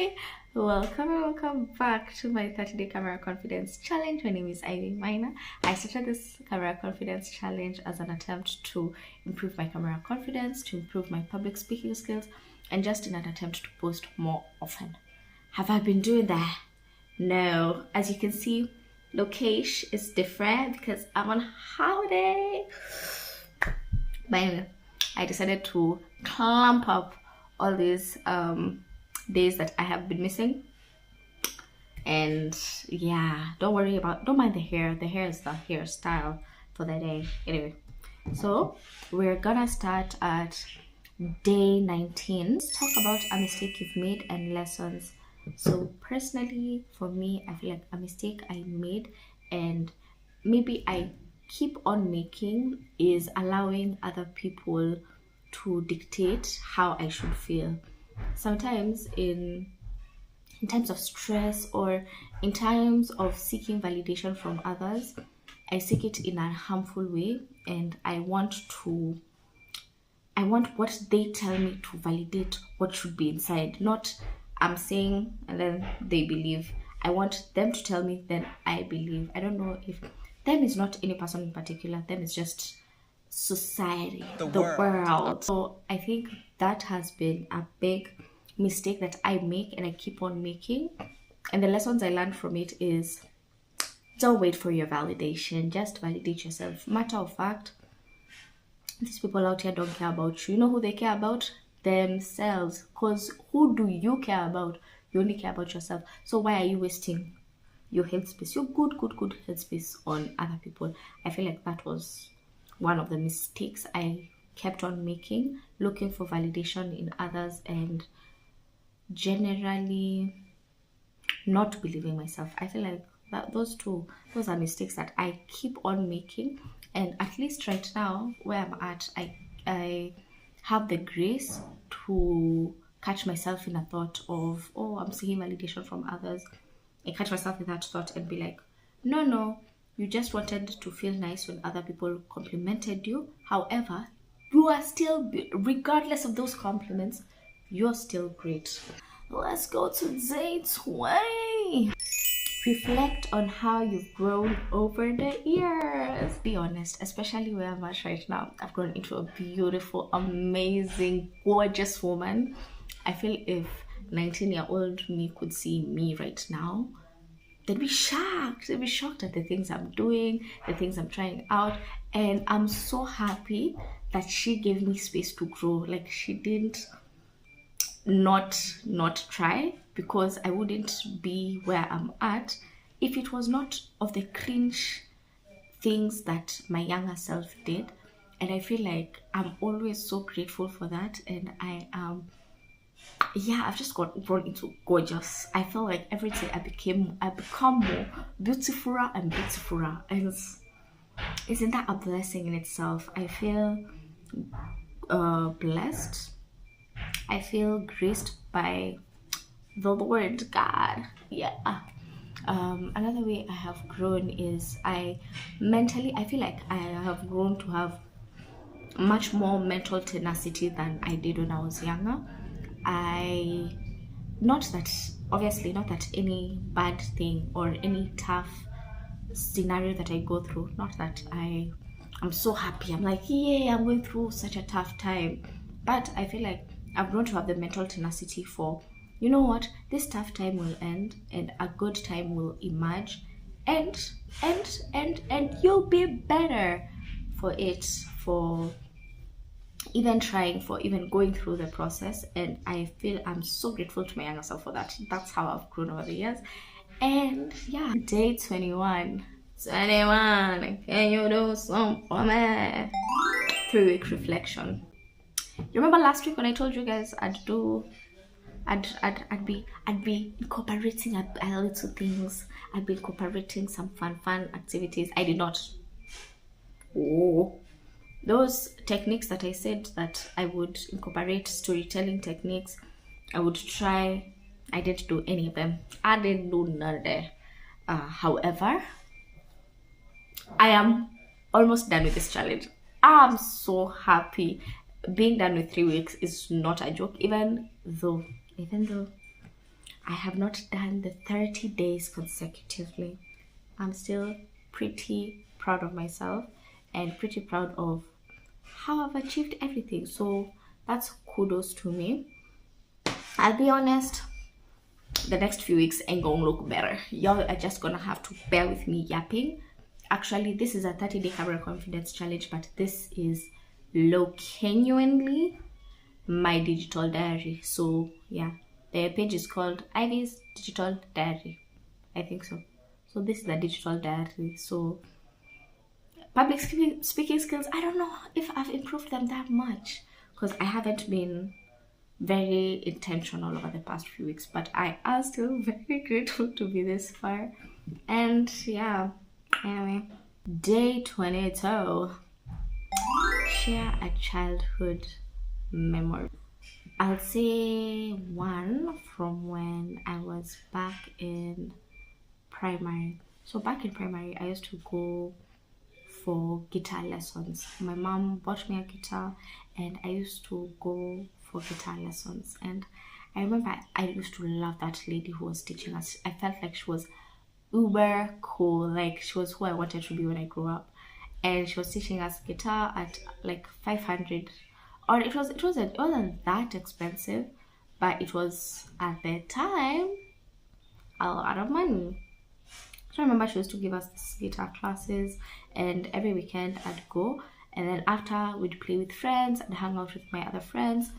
Hi, welcome back to my 30-day camera confidence challenge. My name is Ivy Minor. I started this camera confidence challenge as an attempt to improve my camera confidence, to improve my public speaking skills, and just in an attempt to post more often. Have I been doing that? No. As you can see, location is different because I'm on holiday. But anyway, I decided to clamp up all these days that I have been missing. And yeah, don't mind the hair. The hair is the hairstyle for the day. Anyway, so we're gonna start at day 19. Let's talk about a mistake you've made and lessons. So personally, for me, I feel like a mistake I made and maybe I keep on making is allowing other people to dictate how I should feel. Sometimes in times of stress or in times of seeking validation from others, I seek it in a harmful way, and I want what they tell me to validate what should be inside. Not I'm saying and then they believe. I want them to tell me, then I believe. I don't know if them is not any person in particular. Them is just society, the world. So I think that has been a big mistake that I make and I keep on making. And the lessons I learned from it is don't wait for your validation. Just validate yourself. Matter of fact, these people out here don't care about you. You know who they care about? Themselves. Because who do you care about? You only care about yourself. So why are you wasting your headspace, your good headspace on other people? I feel like that was one of the mistakes I kept on making, looking for validation in others and generally not believing myself. I feel like those are mistakes that I keep on making, and at least right now where I'm at, I have the grace to catch myself in a thought of, oh, I'm seeking validation from others. I catch myself in that thought and be like, no, you just wanted to feel nice when other people complimented you. However, you are still, regardless of those compliments, you're still great. Let's go to day 20. Reflect on how you've grown over the years. Be honest, especially where I'm at right now. I've grown into a beautiful, amazing, gorgeous woman. I feel if 19-year-old me could see me right now, they'd be shocked. They'd be shocked at the things I'm doing, the things I'm trying out. And I'm so happy that she gave me space to grow. Like, she didn't not try, because I wouldn't be where I'm at if it was not of the cringe things that my younger self did. And I feel like I'm always so grateful for that. And I am I've just grown into gorgeous. I feel like every day I become more beautifuler and beautifuler. And isn't that a blessing in itself? I feel blessed. I feel graced by the Lord God. Yeah. Another way I have grown is I feel like I have grown to have much more mental tenacity than I did when I was younger. Not that any bad thing or any tough scenario that I go through, not that I'm so happy, I'm like, yeah, I'm going through such a tough time. But I feel like I've grown to have the mental tenacity for, you know what, this tough time will end and a good time will emerge, and you'll be better for it, for even trying, for even going through the process. And I feel I'm so grateful to my younger self for that. That's how I've grown over the years. And yeah, day 21, can you do something for me? 3-week reflection. You remember last week when I told you guys I'd be incorporating a little things. I'd be incorporating some fun activities. I did not. Those techniques that I said that I would incorporate, storytelling techniques, I would try. I didn't do any of them. I didn't do none of them. However, I am almost done with this challenge. I'm so happy. Being done with 3 weeks is not a joke, even though I have not done the 30 days consecutively. I'm still pretty proud of myself and pretty proud of how I've achieved everything. So that's kudos to me. I'll be honest, the next few weeks ain't gonna look better. Y'all are just gonna have to bear with me yapping. Actually, this is a 30-day camera confidence challenge, but this is genuinely my digital diary. So yeah, the page is called Ivy's Digital Diary, I think so. So this is the digital diary. So public speaking skills, I don't know if I've improved them that much because I haven't been very intentional over the past few weeks, but I am still very grateful to be this far. And yeah, anyway, day 22, share a childhood memory. I'll say one from when I was back in primary. So back in primary, I used to go for guitar lessons. My mom bought me a guitar and I used to go for guitar lessons. And I remember I used to love that lady who was teaching us. I felt like she was uber cool. Like she was who I wanted to be when I grew up. And she was teaching us guitar at like 500, or it wasn't that expensive, but it was at the time a lot of money. So I remember she used to give us guitar classes, and every weekend I'd go, and then after we'd play with friends and hang out with my other friends,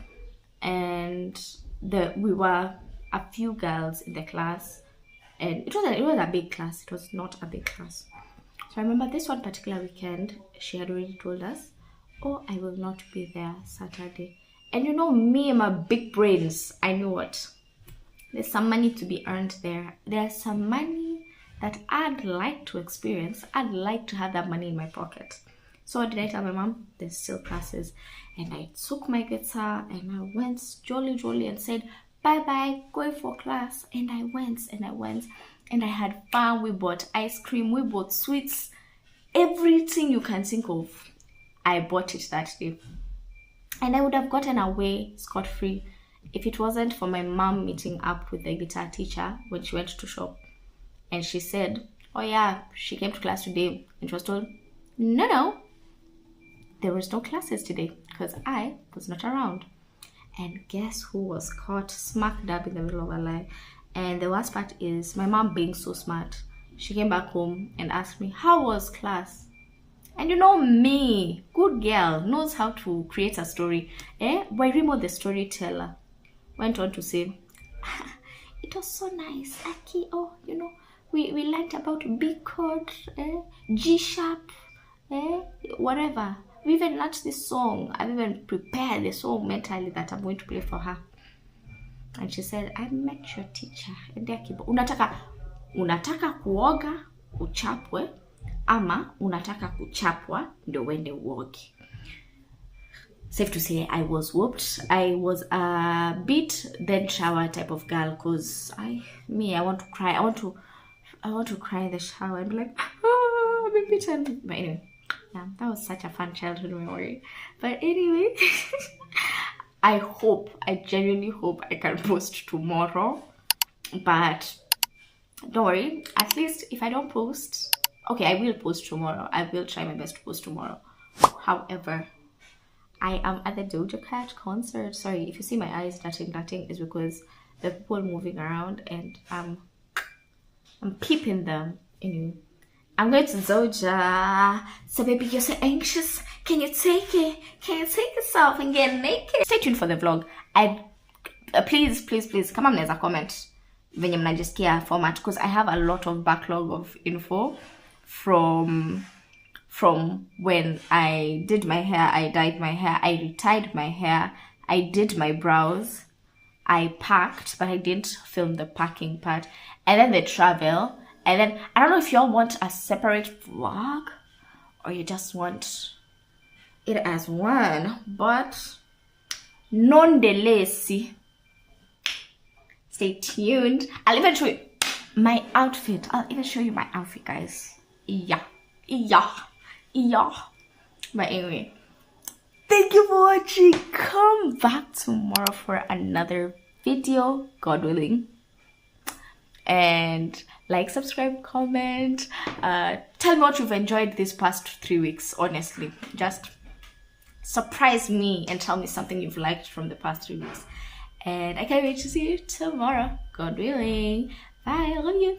and we were a few girls in the class, and it was a big class. It was not a big class. So I remember this one particular weekend, she had already told us, oh, I will not be there Saturday. And you know me and my big brains, I knew what. There's some money to be earned there. There's some money that I'd like to experience. I'd like to have that money in my pocket. So what did I tell my mom? There's still classes. And I took my guitar and I went jolly and said, bye-bye, going for class. And I went. And I had fun. We bought ice cream. We bought sweets. Everything you can think of, I bought it that day. And I would have gotten away scot-free if it wasn't for my mom meeting up with the guitar teacher when she went to shop. And she said, oh yeah, she came to class today. And she was told, no, there was no classes today because I was not around. And guess who was caught smack dab in the middle of a lie? And the worst part is my mom being so smart. She came back home and asked me, how was class? And you know me, good girl, knows how to create a story. Wairimo the storyteller went on to say, it was so nice, Aki. Oh, you know, we learned about B chord, G sharp, whatever. We even learned this song. I've even prepared the song mentally that I'm going to play for her. And she said, I met your teacher. Unataka kuoga uchapwe ama unataka kuchapwa ndio uende uoge. Safe to say, I was whooped. I was a bit then shower type of girl because I want to cry. I want to cry in the shower and be like, oh, I've been beaten. But anyway, yeah, that was such a fun childhood memory. But anyway, I genuinely hope I can post tomorrow. But don't worry, at least if I don't post, okay, I will post tomorrow. I will try my best to post tomorrow. However, I am at the Doja Cat concert. Sorry, if you see my eyes darting, is because the people moving around and I'm peeping them. Anyway, I'm going to Doja. So baby, you're so anxious. Can you take it? Can you take yourself and get naked? Stay tuned for the vlog. Please, come on, there's a comment. Venye mnajisikia format, because I have a lot of backlog of info from when I did my hair, I dyed my hair, I retied my hair, I did my brows, I packed, but I didn't film the packing part, and then the travel, and then I don't know if y'all want a separate vlog or you just want it as one, but nonetheless, stay tuned. I'll even show you my outfit. Guys. Yeah. But anyway, thank you for watching. Come back tomorrow for another video, God willing. and like, subscribe, comment. Tell me what you've enjoyed these past 3 weeks. Honestly, just surprise me and tell me something you've liked from the past 3 weeks. And I can't wait to see you tomorrow, God willing. Bye, I love you.